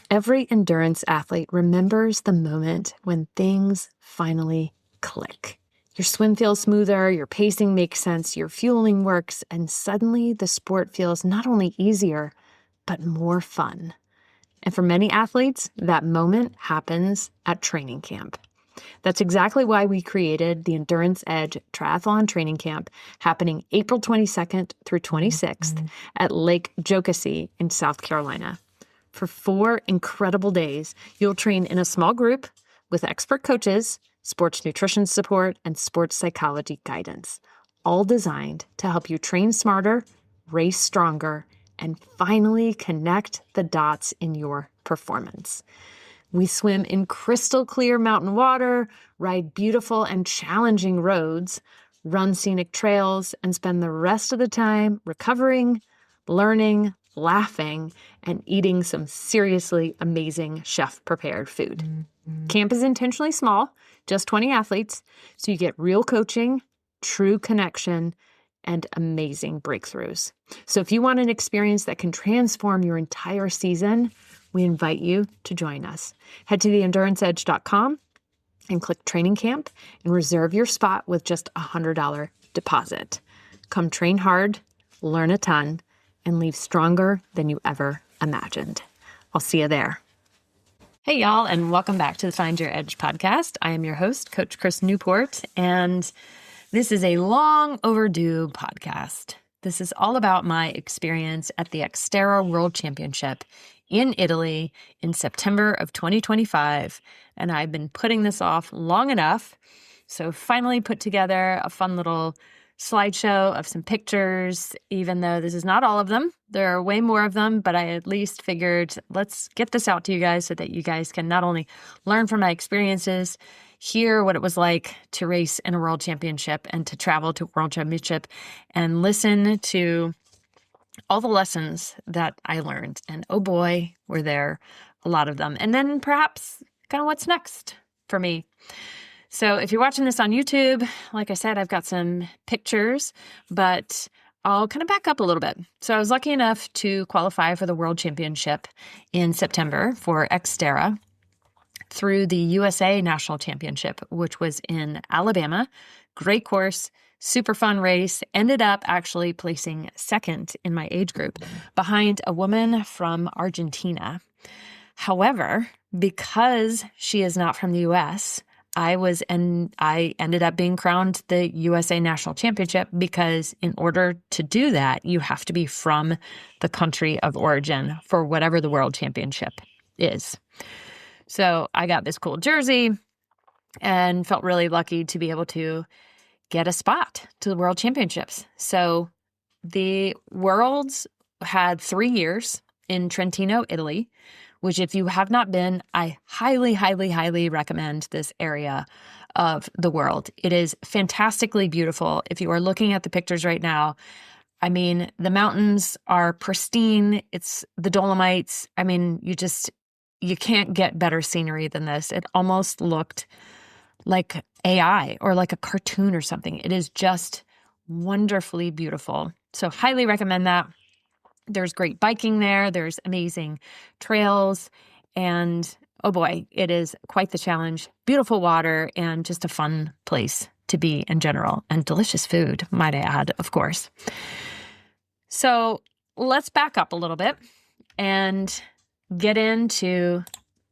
Every endurance athlete remembers the moment when things finally click. Your swim feels smoother, your pacing makes sense, your fueling works, and suddenly the sport feels not only easier, but more fun. And for many athletes, that moment happens at training camp. That's exactly why we created the Endurance Edge Triathlon Training Camp, happening April 22nd through 26th at Lake Jocassee in South Carolina. For 4 incredible days, you'll train in a small group with expert coaches, sports nutrition support, and sports psychology guidance, all designed to help you train smarter, race stronger, and finally connect the dots in your performance. We swim in crystal clear mountain water, ride beautiful and challenging roads, run scenic trails, and spend the rest of the time recovering, learning, laughing, and eating some seriously amazing chef-prepared food. Camp is intentionally small, just 20 athletes, so you get real coaching, true connection, and amazing breakthroughs. So if you want an experience that can transform your entire season, we invite you to join us. Head to theenduranceedge.com and click Training Camp and reserve your spot with just a $100 deposit. Come train hard, learn a ton, and leave stronger than you ever imagined. I'll see you there. Hey, y'all, and welcome back to the Find Your Edge podcast. I am your host, Coach Chris Newport, and this is a long overdue podcast. This is all about my experience at the XTERRA World Championship in Italy in September of 2025, and I've been putting this off long enough, so finally put together a fun little slideshow of some pictures, even though this is not all of them. There are way more of them, but I at least figured let's get this out to you guys so that you guys can not only learn from my experiences, hear what it was like to race in a world championship and to travel to a world championship, and listen to all the lessons that I learned. And oh boy, were there a lot of them. And then perhaps kind of what's next for me. So if you're watching this on YouTube, like I said, I've got some pictures, but I'll kind of back up a little bit. So I was lucky enough to qualify for the World Championship in September for XTERRA through the USA National Championship, which was in Alabama. Great course, super fun race. Ended up actually placing second in my age group behind a woman from Argentina. However, because she is not from the US, I ended up being crowned the USA National Championship because in order to do that, you have to be from the country of origin for whatever the World Championship is. So I got this cool jersey and felt really lucky to be able to get a spot to the World Championships. So the Worlds had 3 years in Trentino, Italy, which if you have not been, I highly, highly, highly recommend this area of the world. It is fantastically beautiful. If you are looking at the pictures right now, I mean, the mountains are pristine. It's the Dolomites. I mean, you can't get better scenery than this. It almost looked like AI or like a cartoon or something. It is just wonderfully beautiful. So highly recommend that. There's great biking there. There's amazing trails. And oh boy, it is quite the challenge. Beautiful water and just a fun place to be in general. And delicious food, might I add, of course. So let's back up a little bit and get into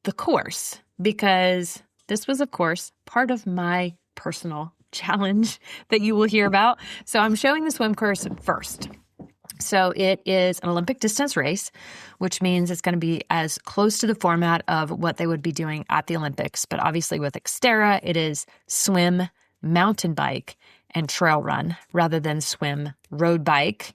the course, because this was, of course, part of my personal challenge that you will hear about. So I'm showing the swim course first. So it is an Olympic distance race, which means it's going to be as close to the format of what they would be doing at the Olympics. But obviously with XTERRA, it is swim, mountain bike, and trail run rather than swim, road bike,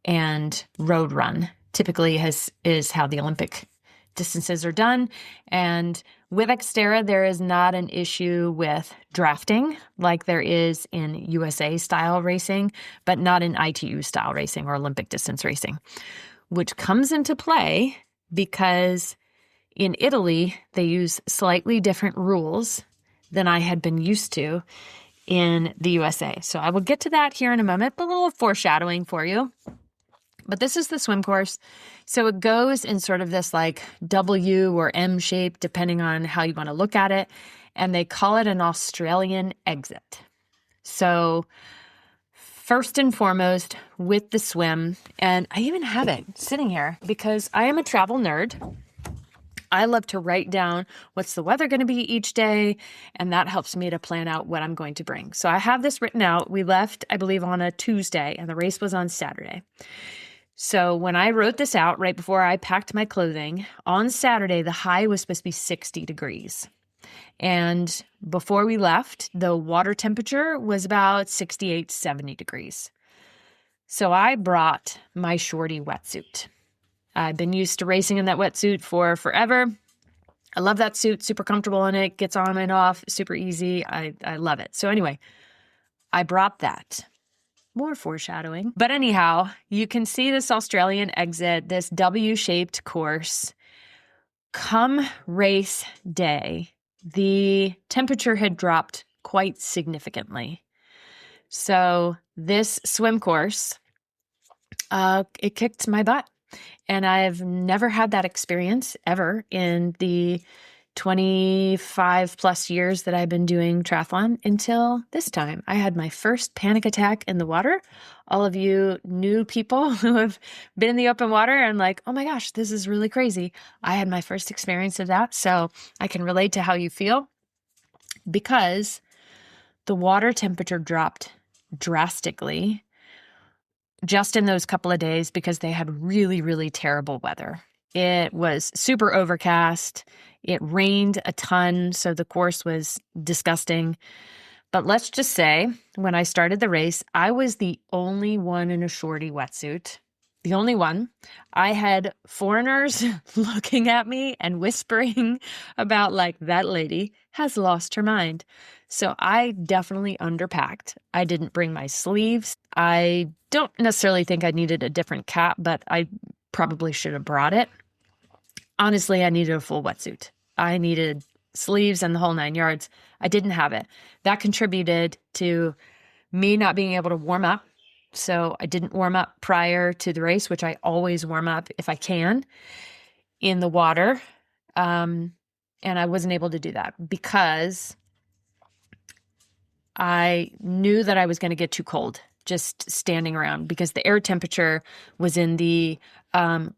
and road run. Typically is how the Olympic distances are done. And with XTERRA, there is not an issue with drafting like there is in USA style racing, but not in ITU style racing or Olympic distance racing, which comes into play because in Italy, they use slightly different rules than I had been used to in the USA. So I will get to that here in a moment, but a little foreshadowing for you. But this is the swim course. So it goes in sort of this like W or M shape, depending on how you want to look at it. And they call it an Australian exit. So first and foremost with the swim, and I even have it sitting here because I am a travel nerd. I love to write down what's the weather going to be each day, and that helps me to plan out what I'm going to bring. So I have this written out. We left, I believe, on a Tuesday, and the race was on Saturday. So when I wrote this out right before I packed my clothing, on Saturday, the high was supposed to be 60 degrees. And before we left, the water temperature was about 68, 70 degrees. So I brought my shorty wetsuit. I've been used to racing in that wetsuit for forever. I love that suit, super comfortable in it, gets on and off, super easy. I love it. So anyway, I brought that. More foreshadowing. But anyhow, you can see this Australian exit, this W-shaped course. Come race day, the temperature had dropped quite significantly. So this swim course, it kicked my butt. And I've never had that experience ever in the 25 plus years that I've been doing triathlon until this time. I had my first panic attack in the water. All of you new people who have been in the open water and like, oh my gosh, this is really crazy. I had my first experience of that. So I can relate to how you feel because the water temperature dropped drastically just in those couple of days because they had really, really terrible weather. It was super overcast. It rained a ton, so the course was disgusting. But let's just say, when I started the race, I was the only one in a shorty wetsuit. The only one. I had foreigners looking at me and whispering about like, that lady has lost her mind. So I definitely underpacked. I didn't bring my sleeves. I don't necessarily think I needed a different cap, but I probably should have brought it. Honestly, I needed a full wetsuit. I needed sleeves and the whole 9 yards. I didn't have it. That contributed to me not being able to warm up. So I didn't warm up prior to the race, which I always warm up if I can in the water. And I wasn't able to do that because I knew that I was going to get too cold just standing around because the air temperature was in the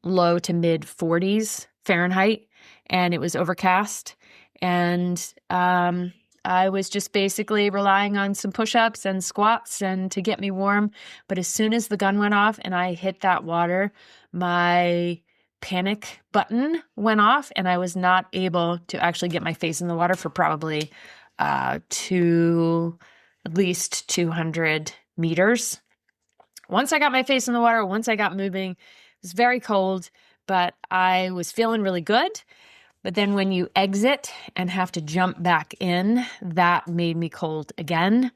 low to mid 40s Fahrenheit and it was overcast. And I was just basically relying on some push-ups and squats and to get me warm. But as soon as the gun went off and I hit that water, my panic button went off and I was not able to actually get my face in the water for probably to at least 200 meters. Once I got my face in the water, once I got moving, it was very cold, but I was feeling really good. But then when you exit and have to jump back in, that made me cold again.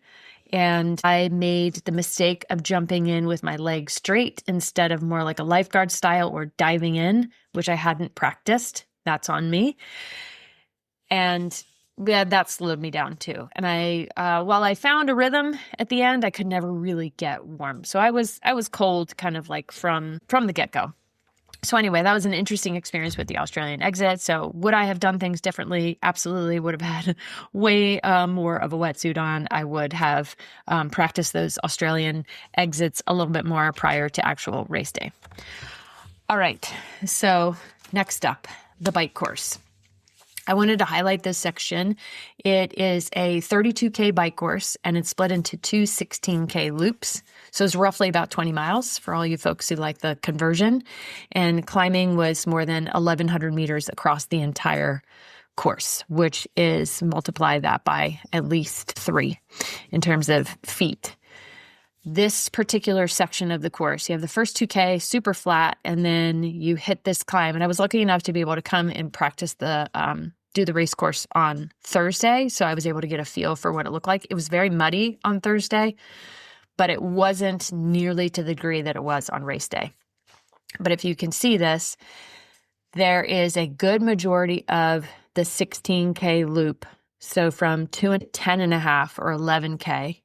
And I made the mistake of jumping in with my legs straight instead of more like a lifeguard style or diving in, which I hadn't practiced. That's on me. And yeah, that slowed me down too. And while I found a rhythm at the end, I could never really get warm. So I was cold kind of like from the get-go. So anyway, that was an interesting experience with the Australian exit. So would I have done things differently? Absolutely would have had way more of a wetsuit on. I would have practiced those Australian exits a little bit more prior to actual race day. All right. So next up, the bike course. I wanted to highlight this section. It is a 32K bike course, and it's split into two 16K loops. So it's roughly about 20 miles for all you folks who like the conversion. And climbing was more than 1,100 meters across the entire course, which is multiply that by at least 3 in terms of feet. This particular section of the course, you have the first 2K, super flat, and then you hit this climb. And I was lucky enough to be able to come and practice do the race course on Thursday. So I was able to get a feel for what it looked like. It was very muddy on Thursday, but it wasn't nearly to the degree that it was on race day. But if you can see this, there is a good majority of the 16K loop. So from 10.5 or 11K,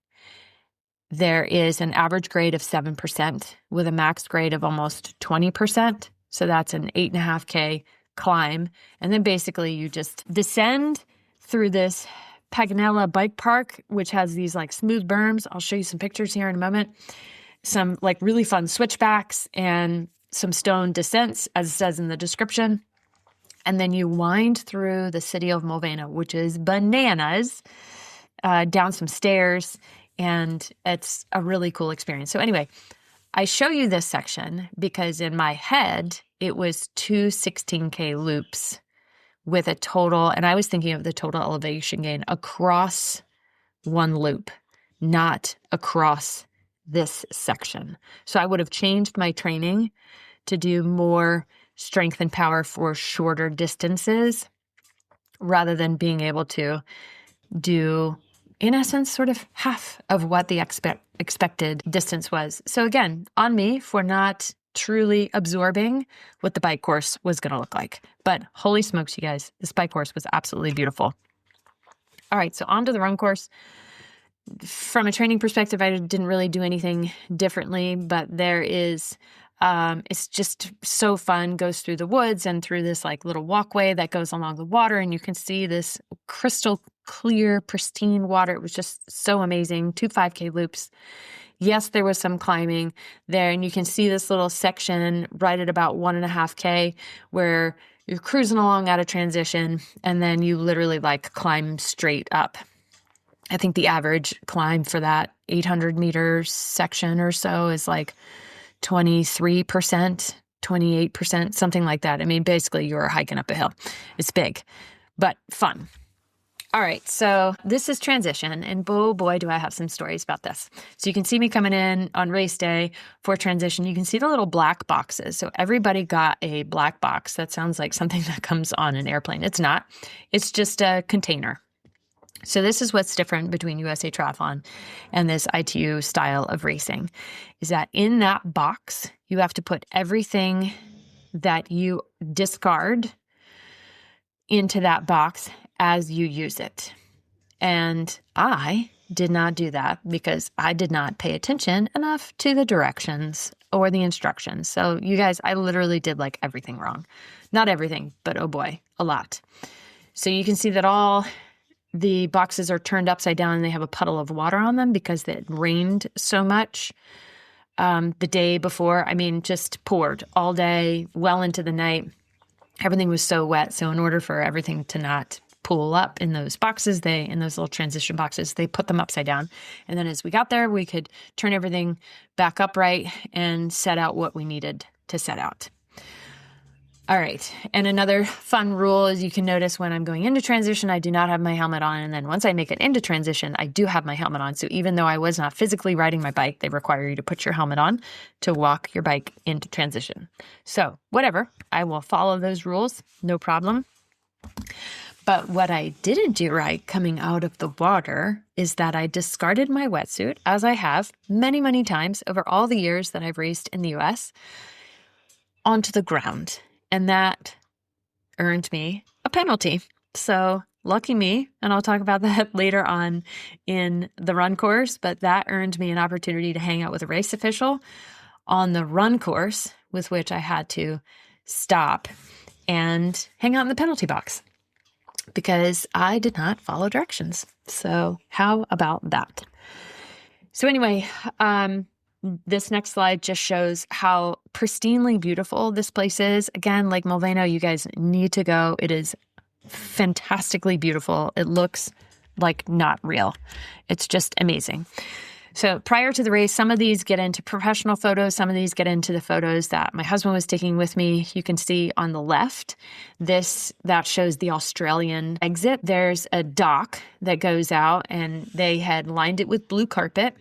there is an average grade of 7% with a max grade of almost 20%. So that's an 8.5K climb. And then basically you just descend through this Paganella bike park, which has these like smooth berms. I'll show you some pictures here in a moment. Some like really fun switchbacks and some stone descents, as it says in the description. And then you wind through the city of Moveno, which is bananas, down some stairs, and it's a really cool experience. So anyway, I show you this section because in my head, it was two 16K loops with a total, and I was thinking of the total elevation gain across one loop, not across this section. So I would have changed my training to do more strength and power for shorter distances rather than being able to do, in essence, sort of half of what the expected distance was. So again, on me for not truly absorbing what the bike course was going to look like. But holy smokes, you guys, this bike course was absolutely beautiful. All right, so on to the run course. From a training perspective, I didn't really do anything differently, but there is, it's just so fun, goes through the woods and through this like little walkway that goes along the water, and you can see this crystal clear, pristine water. It was just so amazing. 2 5K loops. Yes, there was some climbing there, and you can see this little section right at about 1.5K where you're cruising along at a transition, and then you literally like climb straight up. I think the average climb for that 800 meters section or so is like 23%, 28%, something like that. I mean, basically you're hiking up a hill. It's big, but fun. All right, so this is transition, and oh boy, do I have some stories about this. So you can see me coming in on race day for transition. You can see the little black boxes. So everybody got a black box. That sounds like something that comes on an airplane. It's not. It's just a container. So this is what's different between USA Triathlon and this ITU style of racing, is that in that box, you have to put everything that you discard into that box as you use it. And I did not do that because I did not pay attention enough to the directions or the instructions. So you guys, I literally did like everything wrong. Not everything, but oh boy, a lot. So you can see that all the boxes are turned upside down and they have a puddle of water on them because it rained so much the day before. I mean, just poured all day, well into the night. Everything was so wet. So in order for everything to not pool up in those boxes, in those little transition boxes, they put them upside down. And then as we got there, we could turn everything back upright and set out what we needed to set out. All right. And another fun rule is you can notice when I'm going into transition, I do not have my helmet on. And then once I make it into transition, I do have my helmet on. So even though I was not physically riding my bike, they require you to put your helmet on to walk your bike into transition. So whatever, I will follow those rules. No problem. But what I didn't do right coming out of the water is that I discarded my wetsuit, as I have many, many times over all the years that I've raced in the US, onto the ground. And that earned me a penalty. So lucky me, and I'll talk about that later on in the run course, but that earned me an opportunity to hang out with a race official on the run course, with which I had to stop and hang out in the penalty box because I did not follow directions. So how about that? So anyway, this next slide just shows how pristinely beautiful this place is. Again, Lake Moveno, you guys need to go. It is fantastically beautiful. It looks like not real. It's just amazing. So prior to the race, some of these get into professional photos. Some of these get into the photos that my husband was taking with me. You can see on the left, that shows the Australian exit. There's a dock that goes out, and they had lined it with blue carpet.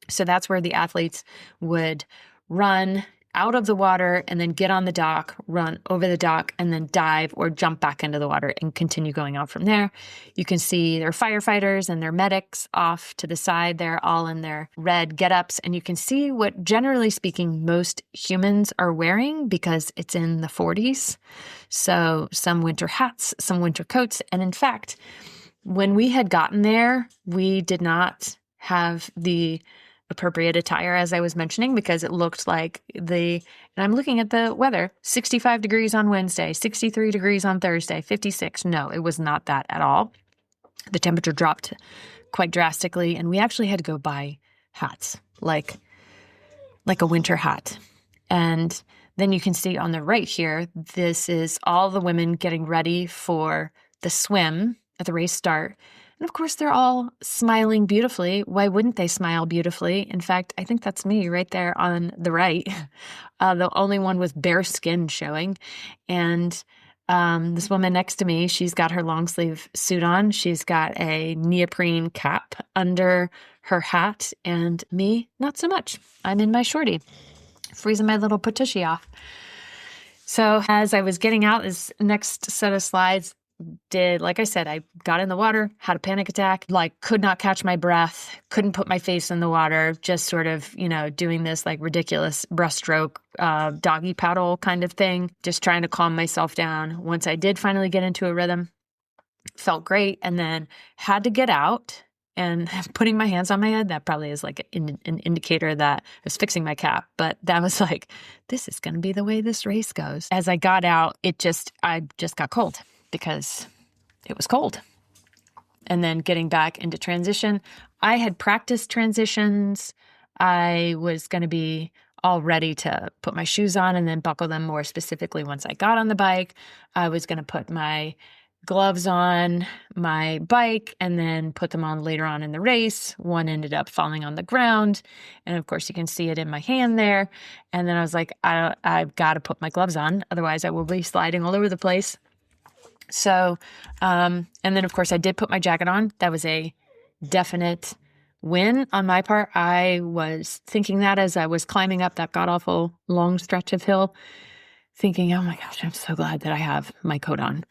So that's where the athletes would run out of the water and then get on the dock, run over the dock, and then dive or jump back into the water and continue going on from there. You can see their firefighters and their medics off to the side. They're all in their red get-ups, and you can see what, generally speaking, most humans are wearing because it's in the 40s. So some winter hats, some winter coats. And in fact, when we had gotten there, we did not have the appropriate attire, as I was mentioning, because it looked like and I'm looking at the weather, 65 degrees on Wednesday, 63 degrees on Thursday, 56. No, it was not that at all. The temperature dropped quite drastically, and we actually had to go buy hats, like a winter hat. And then you can see on the right here, this is all the women getting ready for the swim at the race start. And of course, they're all smiling beautifully. Why wouldn't they smile beautifully? In fact, I think that's me right there on the right. The only one with bare skin showing. And this woman next to me, she's got her long sleeve suit on. She's got a neoprene cap under her hat. And me, not so much. I'm in my shorty, freezing my little patushy off. So as I was getting out, this next set of slides like I said, I got in the water, had a panic attack, could not catch my breath, couldn't put my face in the water, just sort of, doing this ridiculous breaststroke, doggy paddle kind of thing, just trying to calm myself down. Once I did finally get into a rhythm, felt great, and then had to get out. And putting my hands on my head, that probably is an indicator that I was fixing my cap. But that was this is going to be the way this race goes. As I got out, I just got cold because it was cold. And then getting back into transition, I had practiced transitions. I was going to be all ready to put my shoes on and then buckle them more specifically once I got on the bike. I was going to put my gloves on my bike and then put them on later on in the race. One ended up falling on the ground. And of course you can see it in my hand there. And then I was like, I've got to put my gloves on. Otherwise I will be sliding all over the place. So, and then of course I did put my jacket on. That was a definite win on my part. I was thinking that as I was climbing up that god-awful long stretch of hill, thinking, oh my gosh, I'm so glad that I have my coat on.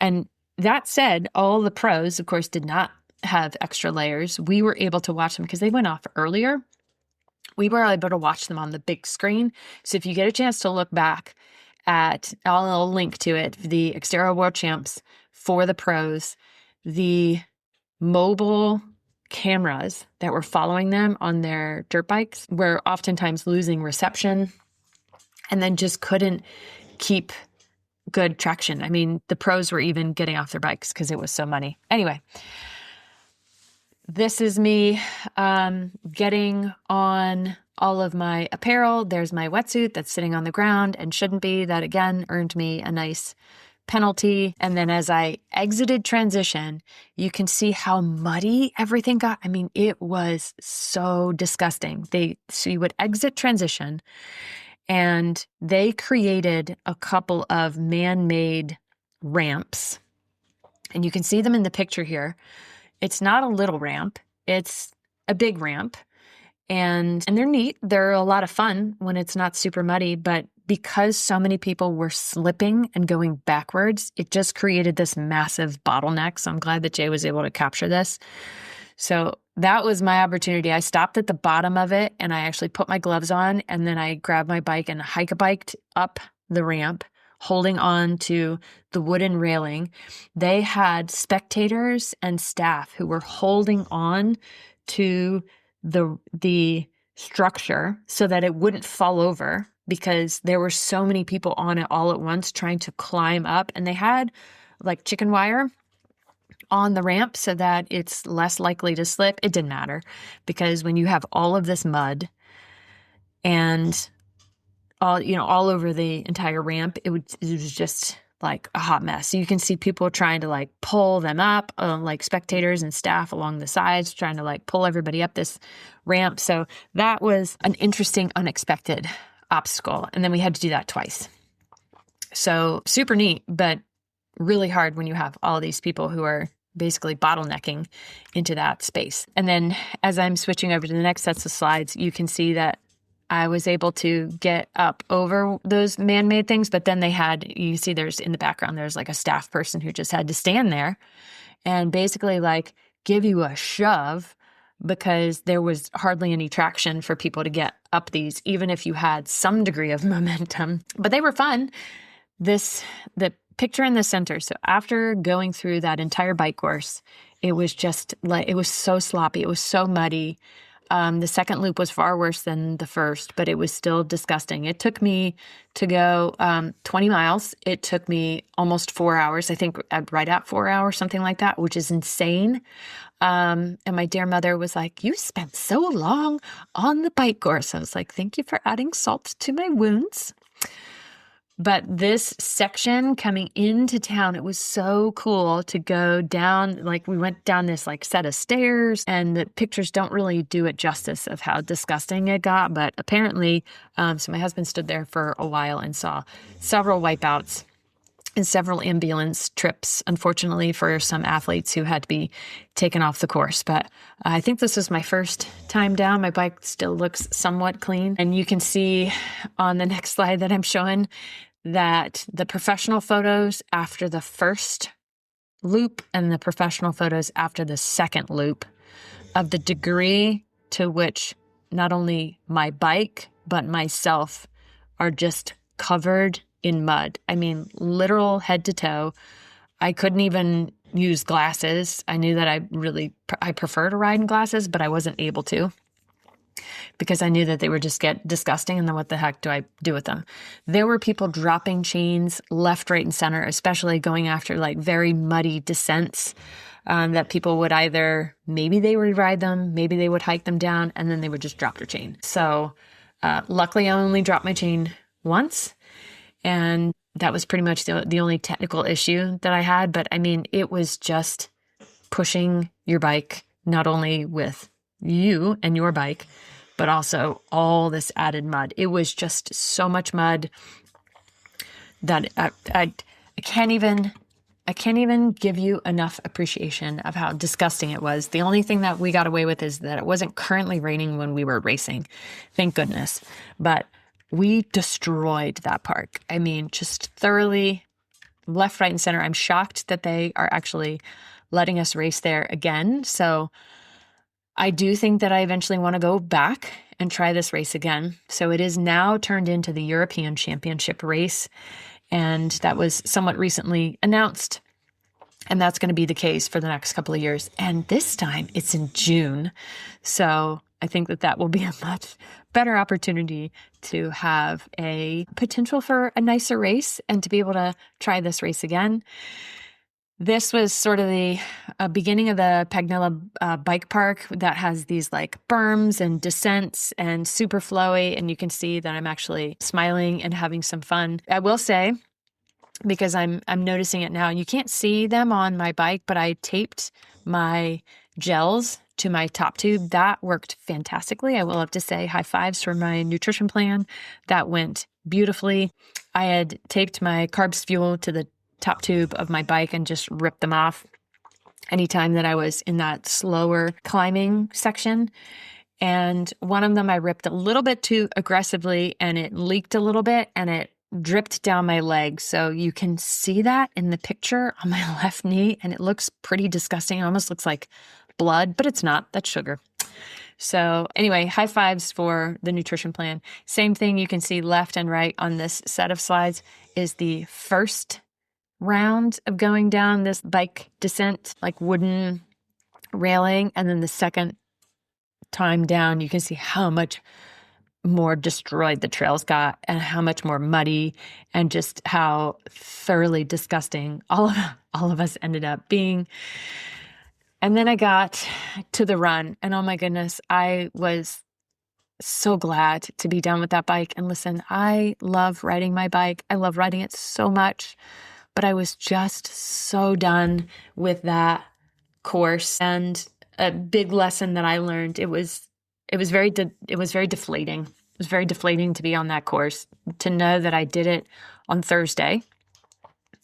And that said, all the pros, of course, did not have extra layers. We were able to watch them because they went off earlier. We were able to watch them on the big screen. So if you get a chance to look back I'll link to it, the XTERRA World Champs for the pros, the mobile cameras that were following them on their dirt bikes were oftentimes losing reception and then just couldn't keep good traction. I mean, the pros were even getting off their bikes because it was so muddy. Anyway, this is me getting on all of my apparel. There's my wetsuit that's sitting on the ground and shouldn't be. That again earned me a nice penalty. And then as I exited transition, you can see how muddy everything got. I mean, it was so disgusting. So you would exit transition and they created a couple of man-made ramps. And you can see them in the picture here. It's not a little ramp. It's a big ramp. And they're neat. They're a lot of fun when it's not super muddy. But because so many people were slipping and going backwards, it just created this massive bottleneck. So I'm glad that Jay was able to capture this. So that was my opportunity. I stopped at the bottom of it and I actually put my gloves on and then I grabbed my bike and hike-a-biked up the ramp, holding on to the wooden railing. They had spectators and staff who were holding on to the structure so that it wouldn't fall over because there were so many people on it all at once trying to climb up. And they had chicken wire on the ramp so that it's less likely to slip. It didn't matter because when you have all of this mud and all over the entire ramp, it was just like a hot mess. So you can see people trying to pull them up, spectators and staff along the sides, trying to pull everybody up this ramp. So that was an interesting, unexpected obstacle. And then we had to do that twice. So super neat, but really hard when you have all these people who are basically bottlenecking into that space. And then as I'm switching over to the next sets of slides, you can see that I was able to get up over those man-made things, but then you see there's in the background, there's a staff person who just had to stand there and basically give you a shove because there was hardly any traction for people to get up these, even if you had some degree of momentum. But they were fun. The picture in the center. So after going through that entire bike course, it was just it was so sloppy. It was so muddy. The second loop was far worse than the first, but it was still disgusting. It took me to go 20 miles. It took me almost 4 hours, I think right at 4 hours, something like that, which is insane. And my dear mother was like, "You spent so long on the bike course." I was like, "Thank you for adding salt to my wounds." But this section coming into town, it was so cool to go down. Like, we went down this like set of stairs, and the pictures don't really do it justice of how disgusting it got. But apparently, so my husband stood there for a while and saw several wipeouts and several ambulance trips, unfortunately, for some athletes who had to be taken off the course. But I think this was my first time down. My bike still looks somewhat clean. And you can see on the next slide that I'm showing that the professional photos after the first loop and the professional photos after the second loop, of the degree to which not only my bike, but myself are just covered in mud. I mean, literal head to toe. I couldn't even use glasses. I knew that I prefer to ride in glasses, but I wasn't able to, because I knew that they would just get disgusting, and then what the heck do I do with them? There were people dropping chains left, right, and center, especially going after like very muddy descents, that people would either, maybe they would ride them, maybe they would hike them down, and then they would just drop their chain. So luckily I only dropped my chain once, and that was pretty much the only technical issue that I had. But I mean, it was just pushing your bike, not only with you and your bike, but also all this added mud. It was just so much mud that I can't even give you enough appreciation of how disgusting it was. The only thing that we got away with is that it wasn't currently raining when we were racing. Thank goodness. But we destroyed that park. I mean, just thoroughly, left, right, and center. I'm shocked that they are actually letting us race there again. So I do think that I eventually want to go back and try this race again. So it is now turned into the European Championship race, and that was somewhat recently announced. And that's going to be the case for the next couple of years. And this time it's in June. So I think that will be a much better opportunity to have a potential for a nicer race and to be able to try this race again. This was sort of the beginning of the Pagnella bike park that has these like berms and descents and super flowy. And you can see that I'm actually smiling and having some fun. I will say, because I'm noticing it now, you can't see them on my bike, but I taped my gels to my top tube. That worked fantastically. I will have to say high fives for my nutrition plan. That went beautifully. I had taped my carbs fuel to the top tube of my bike and just ripped them off anytime that I was in that slower climbing section. And one of them I ripped a little bit too aggressively, and it leaked a little bit and it dripped down my leg. So you can see that in the picture on my left knee, and it looks pretty disgusting. It almost looks like blood, but it's not. That's sugar. So anyway, high fives for the nutrition plan. Same thing you can see left and right on this set of slides is the first round of going down this bike descent, like wooden railing. And then the second time down, you can see how much more destroyed the trails got and how much more muddy and just how thoroughly disgusting all of us ended up being. And then I got to the run, and oh my goodness, I was so glad to be done with that bike. And listen, I love riding my bike. I love riding it so much, but I was just so done with that course. And a big lesson that I learned, it was very deflating. It was very deflating to be on that course, to know that I did it on Thursday.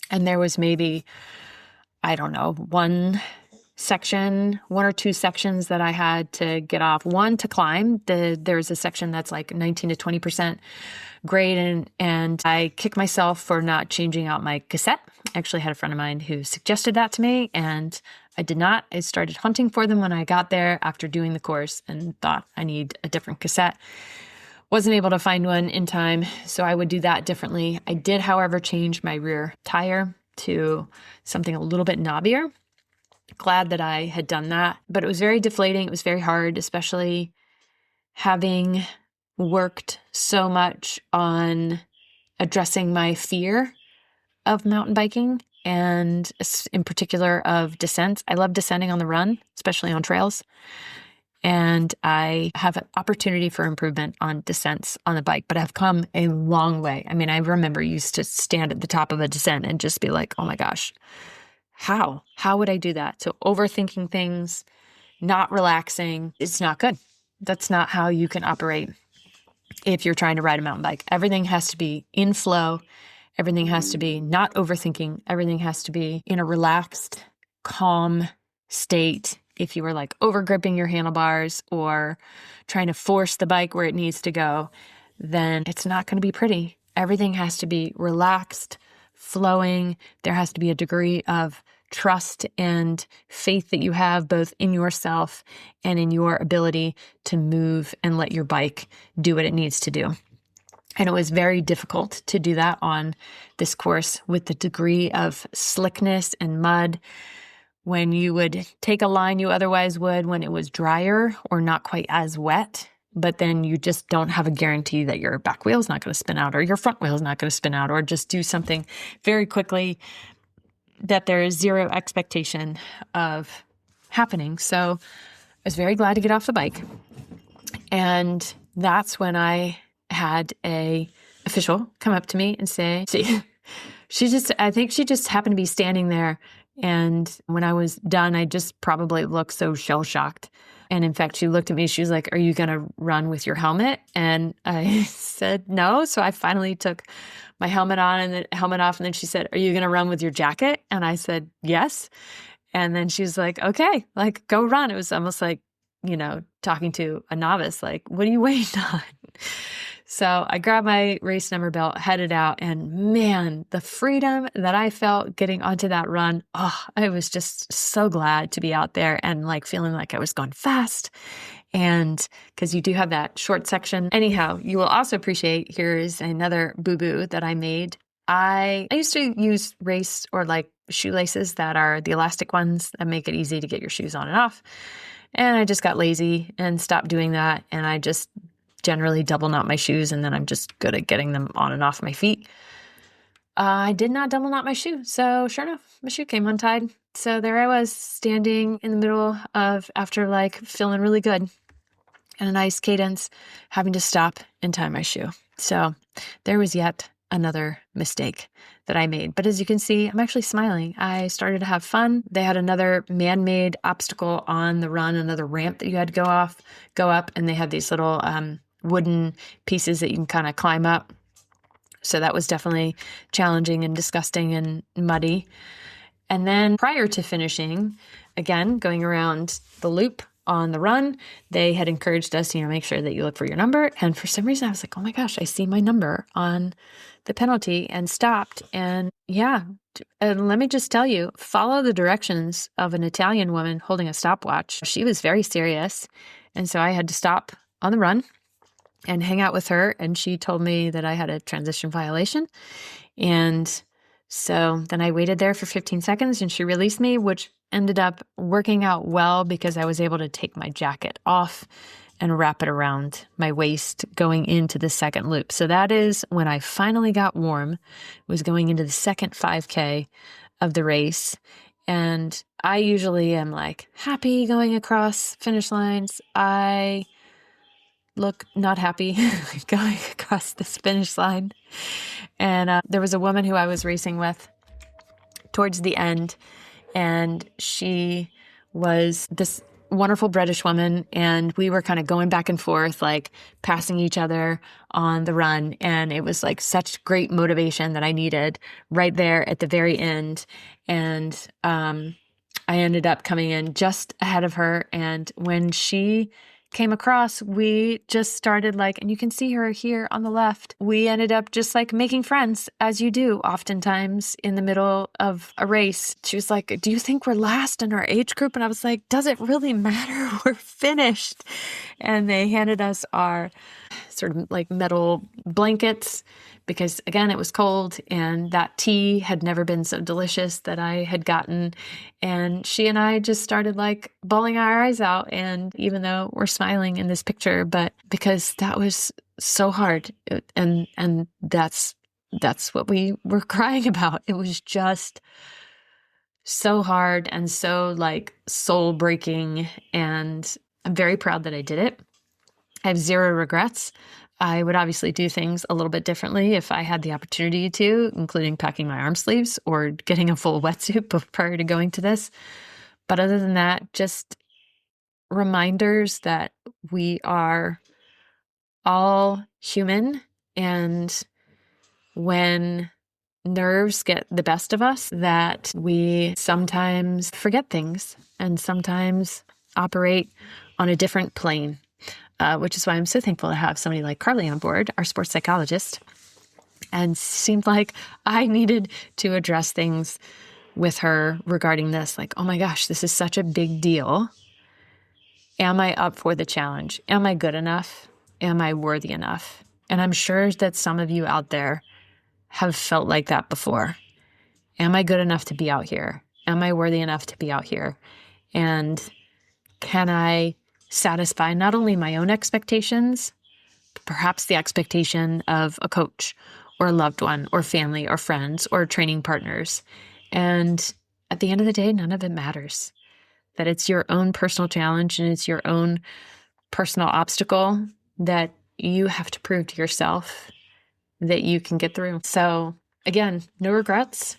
And there was maybe, I don't know, one or two sections that I had to get off. One to climb. There's a section that's like 19 to 20% grade, and I kick myself for not changing out my cassette. I actually had a friend of mine who suggested that to me, and I did not. I started hunting for them when I got there after doing the course and thought I need a different cassette. Wasn't able to find one in time, so I would do that differently. I did, however, change my rear tire to something a little bit knobbier. Glad that I had done that, but it was very deflating. It was very hard, especially having worked so much on addressing my fear of mountain biking and in particular of descents. I love descending on the run, especially on trails. And I have an opportunity for improvement on descents on the bike, but I've come a long way. I mean, I remember I used to stand at the top of a descent and just be like, oh my gosh, how would I do that? So overthinking things, not relaxing, it's not good. That's not how you can operate if you're trying to ride a mountain bike. Everything has to be in flow. Everything has to be not overthinking. Everything has to be in a relaxed, calm state. If you were like over gripping your handlebars or trying to force the bike where it needs to go, then it's not going to be pretty. Everything has to be relaxed, flowing. There has to be a degree of trust and faith that you have both in yourself and in your ability to move and let your bike do what it needs to do. And it was very difficult to do that on this course with the degree of slickness and mud. When you would take a line you otherwise would when it was drier or not quite as wet, but then you just don't have a guarantee that your back wheel is not going to spin out or your front wheel is not going to spin out, or just do something very quickly that there is zero expectation of happening. So I was very glad to get off the bike. And that's when I had a official come up to me and say, I think she just happened to be standing there. And when I was done, I just probably looked so shell-shocked. And in fact, she looked at me, she was like, are you going to run with your helmet? And I said, no. So I finally took my helmet on and the helmet off. And then she said, are you going to run with your jacket? And I said, yes. And then she was like, okay, like go run. It was almost like, talking to a novice, like, what are you waiting on? So I grabbed my race number belt, headed out, and man, the freedom that I felt getting onto that run, I was just so glad to be out there and like feeling like I was going fast. And because you do have that short section. Anyhow, you will also appreciate, here's another boo-boo that I made. I used to use race or like shoelaces that are the elastic ones that make it easy to get your shoes on and off. And I just got lazy and stopped doing that. And I just generally double knot my shoes, and then I'm just good at getting them on and off my feet. I did not double knot my shoe. So sure enough, my shoe came untied. So there I was standing in the middle of, after like feeling really good and a nice cadence, having to stop and tie my shoe. So there was yet another mistake that I made. But as you can see, I'm actually smiling. I started to have fun. They had another man-made obstacle on the run, another ramp that you had to go up, and they had these little wooden pieces that you can kind of climb up. So that was definitely challenging and disgusting and muddy. And then prior to finishing, again, going around the loop on the run, they had encouraged us, make sure that you look for your number. And for some reason, I was like, oh my gosh, I see my number on the penalty, and stopped. And let me just tell you, follow the directions of an Italian woman holding a stopwatch. She was very serious. And so I had to stop on the run and hang out with her. And she told me that I had a transition violation. And so then I waited there for 15 seconds and she released me, which ended up working out well because I was able to take my jacket off and wrap it around my waist going into the second loop. So that is when I finally got warm, was going into the second 5K of the race. And I usually am like happy going across finish lines. I look not happy going across this finish line. And there was a woman who I was racing with towards the end, and she was this wonderful British woman, and we were kind of going back and forth, like passing each other on the run. And it was like such great motivation that I needed right there at the very end. And I ended up coming in just ahead of her. And when she came across, we just started like, and you can see her here on the left, we ended up just like making friends, as you do oftentimes in the middle of a race. She was like, do you think we're last in our age group? And I was like, does it really matter? We're finished. And they handed us our sort of like metal blankets because, again, it was cold and that tea had never been so delicious that I had gotten. And she and I just started like bawling our eyes out. And even though we're smiling in this picture, but because that was so hard, and that's what we were crying about. It was just so hard and so like soul breaking. And I'm very proud that I did it. I have zero regrets. I would obviously do things a little bit differently if I had the opportunity to, including packing my arm sleeves or getting a full wetsuit prior to going to this. But other than that, just reminders that we are all human, and when nerves get the best of us, that we sometimes forget things and sometimes operate on a different plane, which is why I'm so thankful to have somebody like Carly on board, our sports psychologist. And seemed like I needed to address things with her regarding this. Like, oh my gosh, this is such a big deal. Am I up for the challenge? Am I good enough? Am I worthy enough? And I'm sure that some of you out there have felt like that before. Am I good enough to be out here? Am I worthy enough to be out here? And can I satisfy not only my own expectations, but perhaps the expectation of a coach or a loved one or family or friends or training partners? And at the end of the day, none of it matters. That it's your own personal challenge and it's your own personal obstacle that you have to prove to yourself that you can get through. So again, no regrets.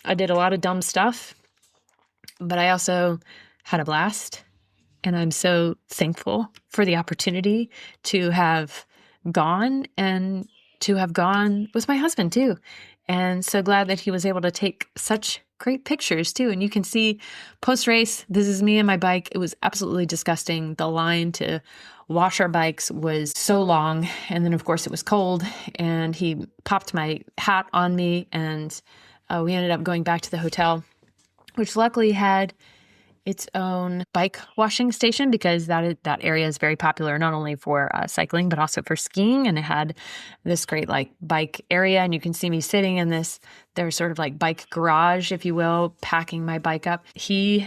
I did a lot of dumb stuff, but I also had a blast. And I'm so thankful for the opportunity to have gone and to have gone with my husband too. And so glad that he was able to take such great pictures too. And you can see post-race, this is me and my bike. It was absolutely disgusting. The line to wash our bikes was so long. And then of course it was cold and he popped my hat on me and we ended up going back to the hotel, which luckily had its own bike washing station because that area is very popular, not only for cycling, but also for skiing. And it had this great like bike area. And you can see me sitting in this, there's sort of like bike garage, if you will, packing my bike up. He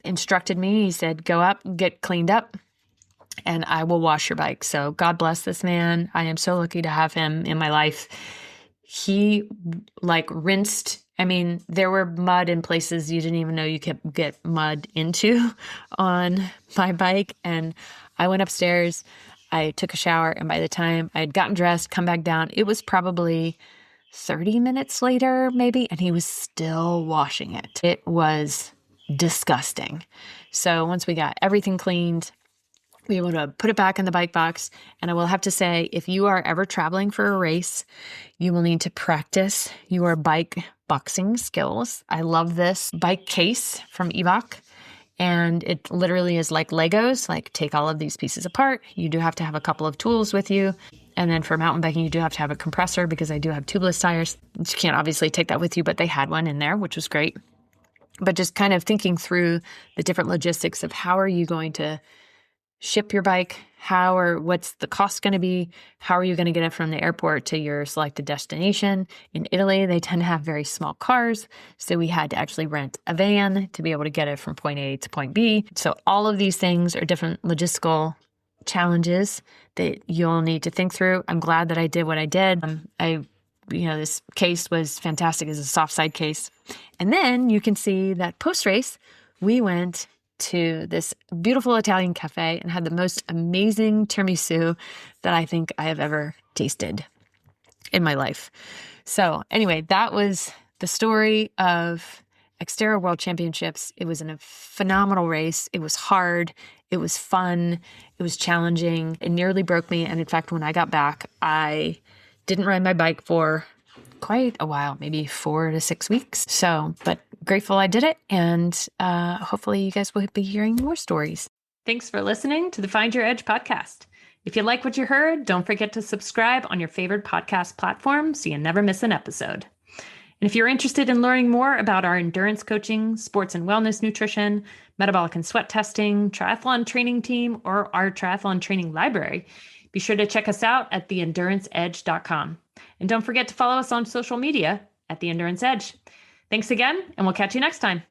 instructed me, he said, go up, get cleaned up, and I will wash your bike. So God bless this man. I am so lucky to have him in my life. He like rinsed. I mean, there were mud in places you didn't even know you could get mud into on my bike. And I went upstairs, I took a shower, and by the time I had gotten dressed, come back down, it was probably 30 minutes later, maybe, and he was still washing it. It was disgusting. So once we got everything cleaned, we were able to put it back in the bike box. And I will have to say, if you are ever traveling for a race, you will need to practice your bike boxing skills. I love this bike case from eBach. And it literally is like Legos, like take all of these pieces apart. You do have to have a couple of tools with you. And then for mountain biking, you do have to have a compressor because I do have tubeless tires. You can't obviously take that with you, but they had one in there, which was great. But just kind of thinking through the different logistics of how are you going to ship your bike, what's the cost going to be? How are you going to get it from the airport to your selected destination? In Italy, they tend to have very small cars. So we had to actually rent a van to be able to get it from point A to point B. So all of these things are different logistical challenges that you'll need to think through. I'm glad that I did what I did. This case was fantastic as a soft side case. And then you can see that post-race, we went to this beautiful Italian cafe and had the most amazing tiramisu that I think I have ever tasted in my life. So anyway, that was the story of XTERRA World Championships. It was a phenomenal race. It was hard. It was fun. It was challenging. It nearly broke me. And in fact, when I got back, I didn't ride my bike for quite a while, maybe 4 to 6 weeks. So, but grateful I did it. And hopefully you guys will be hearing more stories. Thanks for listening to the Find Your Edge podcast. If you like what you heard, don't forget to subscribe on your favorite podcast platform so you never miss an episode. And if you're interested in learning more about our endurance coaching, sports and wellness nutrition, metabolic and sweat testing, triathlon training team, or our triathlon training library, Be sure to check us out at theenduranceedge.com. And don't forget to follow us on social media at The Endurance Edge. Thanks again, and we'll catch you next time.